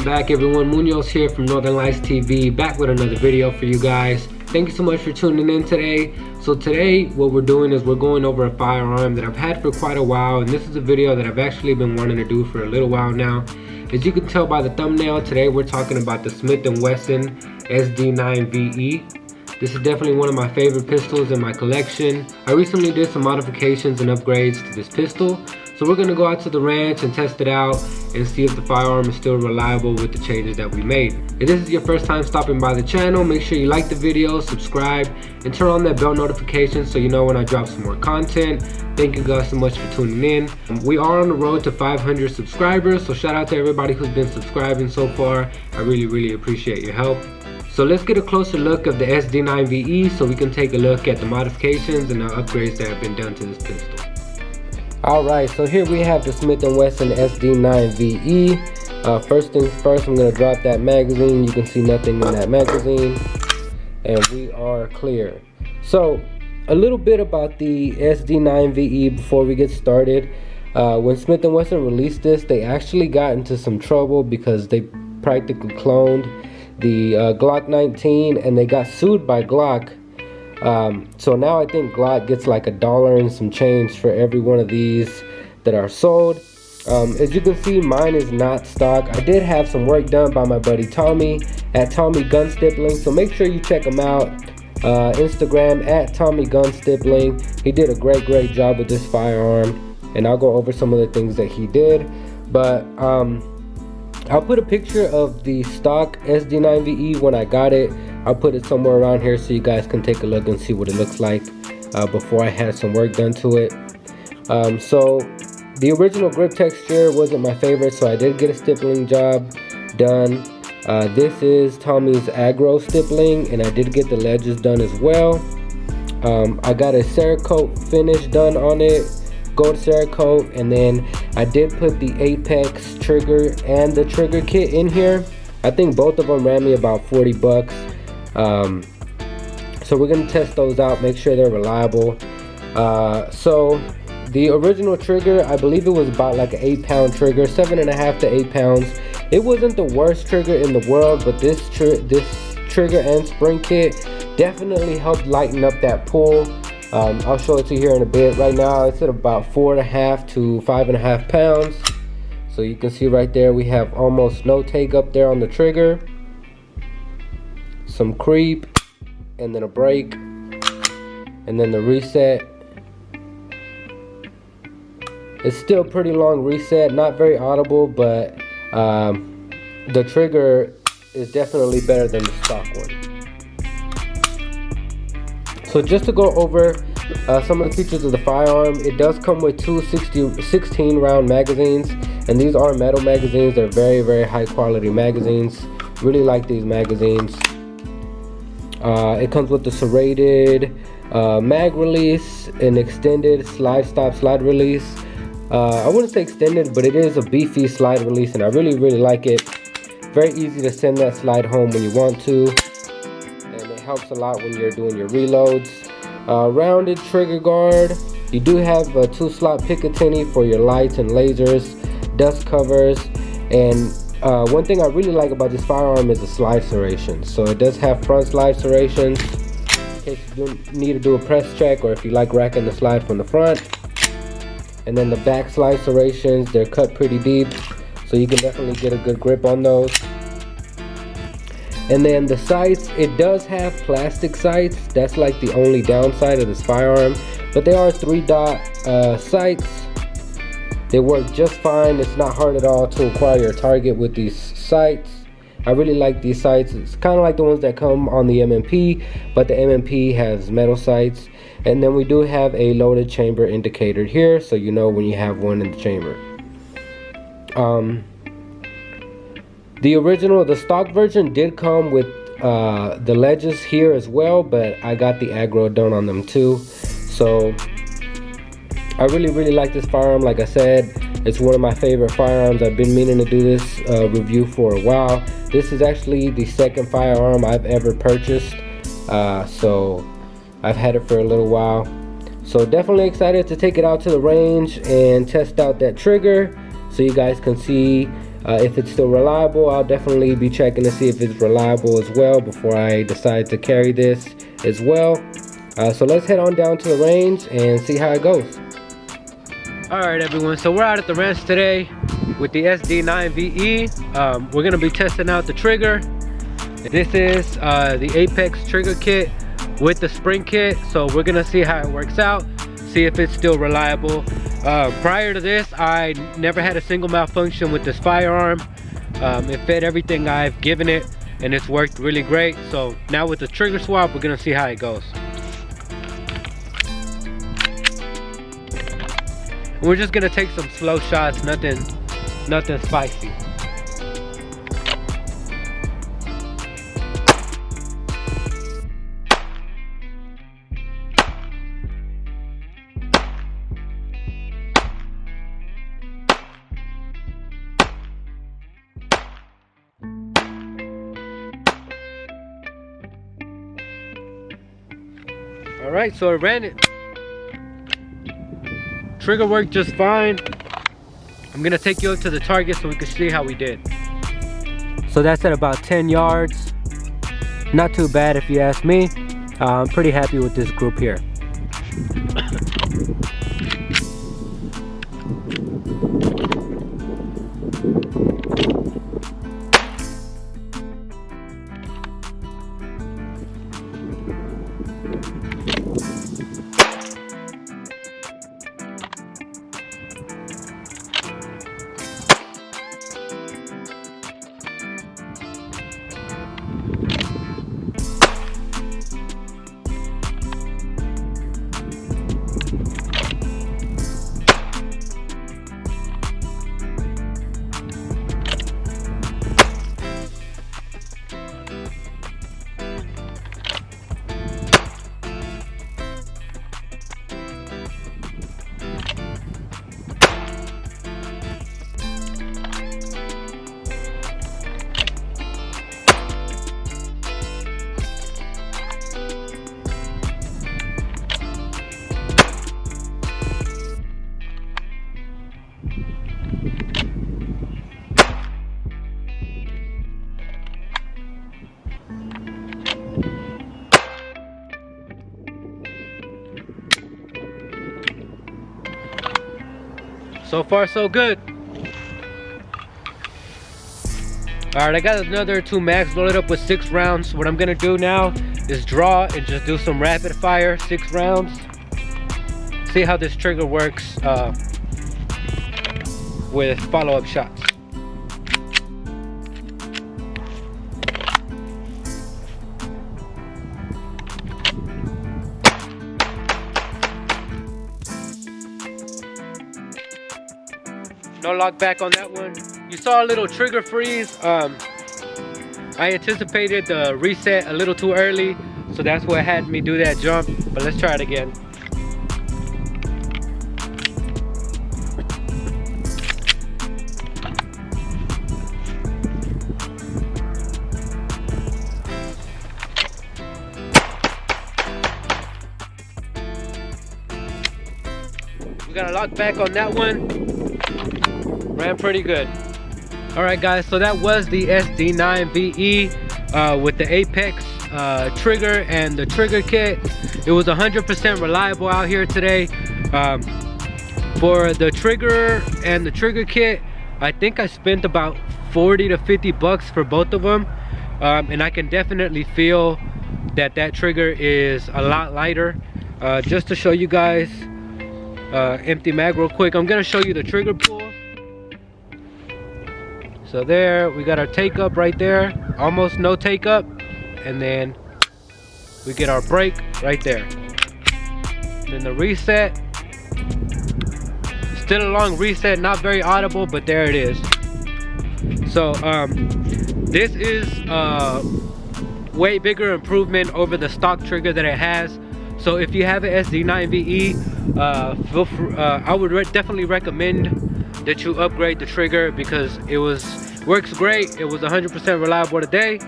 back everyone, Munoz here from Northern Lights TV, back with another video for you guys. Thank you so much for tuning in today. So today what we're doing is we're going over a firearm that I've had for quite a while, and this is a video that I've actually been wanting to do for a little while now. As you can tell by the thumbnail, today we're talking about the Smith & Wesson SD9VE. This is definitely one of my favorite pistols in my collection. I recently did some modifications and upgrades to this pistol, so we're going to go out to the ranch and test it out and see if the firearm is still reliable with the changes that we made. If this is your first time stopping by the channel, make sure you like the video, subscribe, and turn on that bell notification so you know when I drop some more content. Thank you guys so much for tuning in. We are on the road to 500 subscribers, so shout out to everybody who's been subscribing so far. I really appreciate your help. So let's get a closer look of the SD9VE so we can take a look at the modifications and the upgrades that have been done to this pistol. Alright, so here we have the Smith & Wesson SD9VE. First things first, I'm going to drop that magazine. You can see nothing in that magazine. And we are clear. So, a little bit about the SD9VE before we get started. When Smith & Wesson released this, they actually got into some trouble because they practically cloned the Glock 19 and they got sued by Glock. So now I think Glock gets like $1 and some change for every one of these that are sold. As you can see, mine is not stock. I did have some work done by my buddy Tommy at Tommy Gun Stippling, so make sure you check him out. Instagram at Tommy Gun Stippling. He did a great job with this firearm, and I'll go over some of the things that he did. But I'll put a picture of the stock SD9VE when I got it. I'll put it somewhere around here so you guys can take a look and see what it looks like before I had some work done to it. So the original grip texture wasn't my favorite, so I did get a stippling job done. This is Tommy's aggro stippling, and I did get the ledges done as well. I got a Cerakote finish done on it, gold Cerakote, and then I did put the Apex trigger and the trigger kit in here. I think both of them ran me about 40 bucks. So we're gonna test those out, make sure they're reliable. So the original trigger, I believe it was about like an 8-pound trigger, 7.5 to 8 pounds. It wasn't the worst trigger in the world, but this trigger and spring kit definitely helped lighten up that pull. I'll show it to you here in a bit. Right now it's at about 4.5 to 5.5 pounds. So you can see right there we have almost no take up there on the trigger, some creep, and then a break, and then the reset. It's still pretty long reset, not very audible, but the trigger is definitely better than the stock one. So just to go over some of the features of the firearm, it does come with two 16 round magazines, and these are metal magazines. They're very high quality magazines. Really like these magazines. It comes with the serrated mag release, an extended slide release. I wouldn't say extended, but it is a beefy slide release, and I really like it. Very easy to send that slide home when you want to, and it helps a lot when you're doing your reloads. Rounded trigger guard. You do have a 2-slot Picatinny for your lights and lasers, dust covers, and one thing I really like about this firearm is the slide serrations. So it does have front slide serrations in case you do need to do a press check, or if you like racking the slide from the front. And then the back slide serrations, they're cut pretty deep, so you can definitely get a good grip on those. And then the sights, it does have plastic sights. That's like the only downside of this firearm, but they are 3-dot sights. They work just fine. It's not hard at all to acquire your target with these sights. I really like these sights. It's kind of like the ones that come on the M&P, but the M&P has metal sights. And then we do have a loaded chamber indicator here, so you know when you have one in the chamber. The stock version did come with the ledges here as well, but I got the aggro done on them too. So I really like this firearm. Like I said, it's one of my favorite firearms. I've been meaning to do this review for a while. This is actually the second firearm I've ever purchased, so I've had it for a little while. So definitely excited to take it out to the range and test out that trigger. so you guys can see if it's still reliable. I'll definitely be checking to see if it's reliable as well before I decide to carry this as well. So let's head on down to the range and see how it goes. Alright everyone, so we're out at the ranch today with the SD9VE. We're going to be testing out the trigger. This is the Apex trigger kit with the spring kit, so we're going to see how it works out, see if it's still reliable. Prior to this, I never had a single malfunction with this firearm. It fed everything I've given it and it's worked really great. So now with the trigger swap, we're going to see how it goes. We're just gonna take some slow shots, nothing spicy. All right, so I ran it. Trigger worked just fine. I'm gonna take you up to the target so we can see how we did. So that's at about 10 yards. Not too bad if you ask me. I'm pretty happy with this group here. So far so good. Alright, I got another 2 mags loaded up with 6 rounds. What I'm gonna do now is draw and just do some rapid fire 6 rounds. See how this trigger works with follow-up shots. No lock back on that one. You saw a little trigger freeze. I anticipated the reset a little too early, so that's what had me do that jump. But let's try it again. We got a lock back on that one. Ran pretty good. Alright guys, so that was the SD9VE with the Apex trigger and the trigger kit. It was 100% reliable out here today. For the trigger and the trigger kit, I think I spent about 40 to 50 bucks for both of them. And I can definitely feel that that trigger is a lot lighter. Just to show you guys, empty mag real quick, I'm gonna show you the trigger pull. So there, we got our take up right there, almost no take up, and then we get our break right there. Then the reset, still a long reset, not very audible, but there it is. So this is way bigger improvement over the stock trigger that it has. So if you have an SD9VE, I would definitely recommend that you upgrade the trigger because it works great. It was 100% reliable today.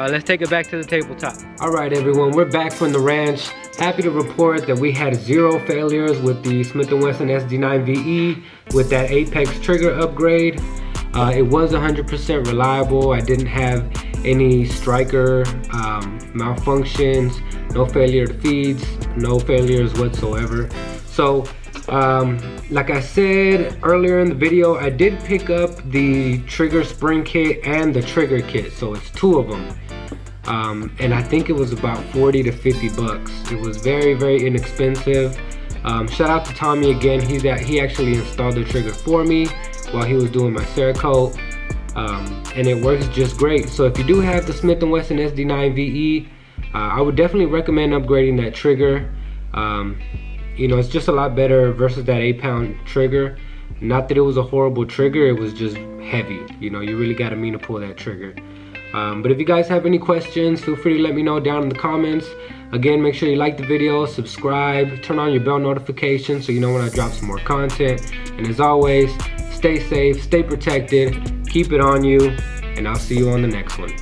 let's take it back to the tabletop. All right, everyone, we're back from the ranch. Happy to report that we had 0 failures with the Smith & Wesson SD9VE with that Apex trigger upgrade. It was 100% reliable. I didn't have any striker malfunctions, no failure feeds, no failures whatsoever. So like I said earlier in the video, I did pick up the trigger spring kit and the trigger kit, so it's 2 of them. And I think it was about 40 to 50 bucks. It was very, very inexpensive. Shout out to Tommy again. He actually installed the trigger for me while he was doing my Cerakote, and it works just great. So if you do have the Smith & Wesson SD9VE, I would definitely recommend upgrading that trigger. You know, it's just a lot better versus that 8-pound trigger. Not that it was a horrible trigger, it was just heavy. You know, you really got to mean to pull that trigger. But if you guys have any questions, feel free to let me know down in the comments. Again, make sure you like the video, subscribe, turn on your bell notification so you know when I drop some more content. And as always, stay safe, stay protected, keep it on you, and I'll see you on the next one.